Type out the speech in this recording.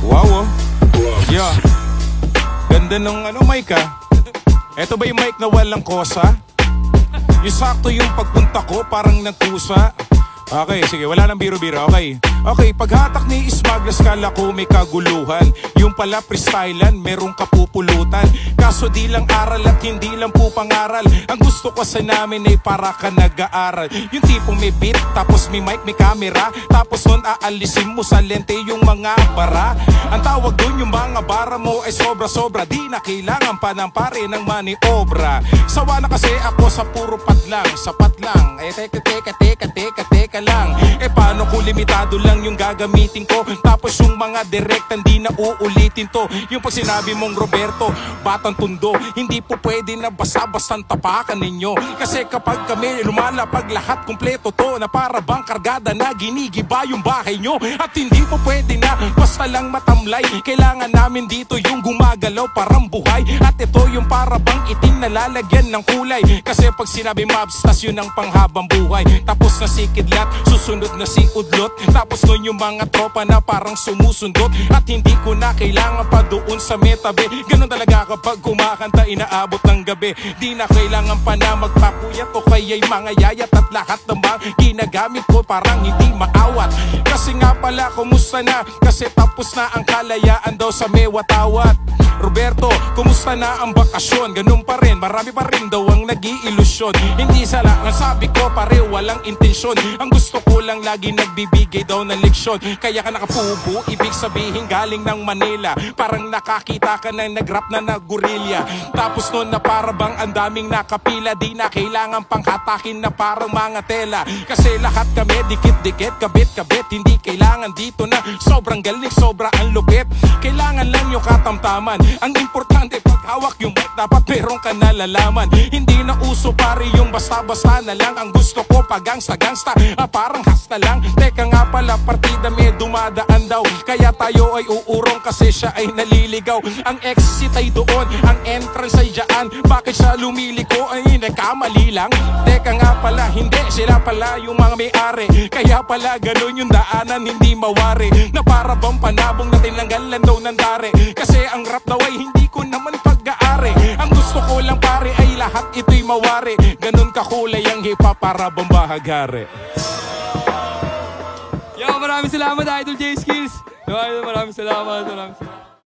Wow, oh. Yeah. Ganda ng mic ah. Eto ba yung mic na walang kosa? Yung sakto yung pagpunta ko parang nagkusa. Okay, sige, wala nang biro-biro, okay. Okay, paghatak ni Smaglas kala ko may kaguluhan. Yung pala freestylan, merong kapupulutan. Kaso di lang aral at hindi lang po pangaral. Ang gusto ko sa namin ay para ka nag-aaral. Yung tipong may beat, tapos may mic, may camera. Tapos nun aalisin mo sa lente yung mga bara. Ang tawag dun yung mga bara mo ay sobra-sobra. Di na kailangan pa ng pare ng maniobra. Sawa na kasi ako sa puro padlang, sapat lang. Eh teka lang. Eh paano kung limitado lang yung gagamitin ko? Tapos yung mga direct hindi na uulitin to. Yung pag sinabi mong Roberto, batang tundo, hindi po pwede na basta-bastang tapakan ninyo. Kasi kapag kami lumalapag lahat kumpleto to, na para bang kargada na ginigiba yung bahay nyo. At hindi po pwede na basta lang matamlay. Kailangan namin dito yung gumagalaw parang buhay. At ito yung para bang itim na lalagyan ng kulay. Kasi pag sinabi mabstas yun ang panghabang buhay. Tapos na si Kidlat, susunod na si Udlot. Tapos nun yung mga tropa na parang sumusundot. At hindi ko na kailangan pa doon sa metabe. Ganun talaga kapag kumakanta inaabot ng gabi. Di na kailangan pa na magpapuyat o kaya'y mga yayat. At lahat ng mga ginagamit ko parang hindi maawat. Kasi nga pala kumusta na? Kasi tapos na ang kalayaan daw sa mewatawat. Roberto, kumusta na ang bakasyon? Ganun pa rin, marami pa rin daw ang nag-iilusyon. Hindi sala, ang sabi ko pare walang intensyon. Ang gusto ko lang lagi nagbibigay daw ng leksyon. Kaya ka nakapubo, ibig sabihin galing ng Manila. Parang nakakita ka ng nag-rap na nag-gurilya. Tapos nun na parabang ang daming nakapila. Di na kailangan pang hatakin na parang mga tela. Kasi lahat kami dikit-dikit, kabit-kabit. Hindi kailangan dito na sobrang galing, sobra ang lupit. Kailangan lang yung katamtaman. Ang importante pag hawak yung mic, dapat meron ka nalalaman. Hindi na uso pare yung basta-basta na lang. Ang gusto ko pag gangsta-gangsta, parang hasta lang. Teka nga pala, partida may dumadaan daw. Kaya tayo ay uurong kasi siya ay naliligaw. Ang exit ay doon, ang entrance ay dyan. Bakit siya lumiliko? Ay nagkamali lang. Teka nga pala, hindi, sila pala yung mga may-ari. Kaya pala ganun yung daanan, hindi mawari. Na para bang panabong na tinanggalan daw ng dare. Kasi ang rap daw ay hindi ko naman pag-aari. Ang gusto ko lang pare ay lahat ito'y mawari. Ganun kakulay ang hip-hop para bang bahagari. Yo, maraming salamat Idol J Skills. Maraming salamat.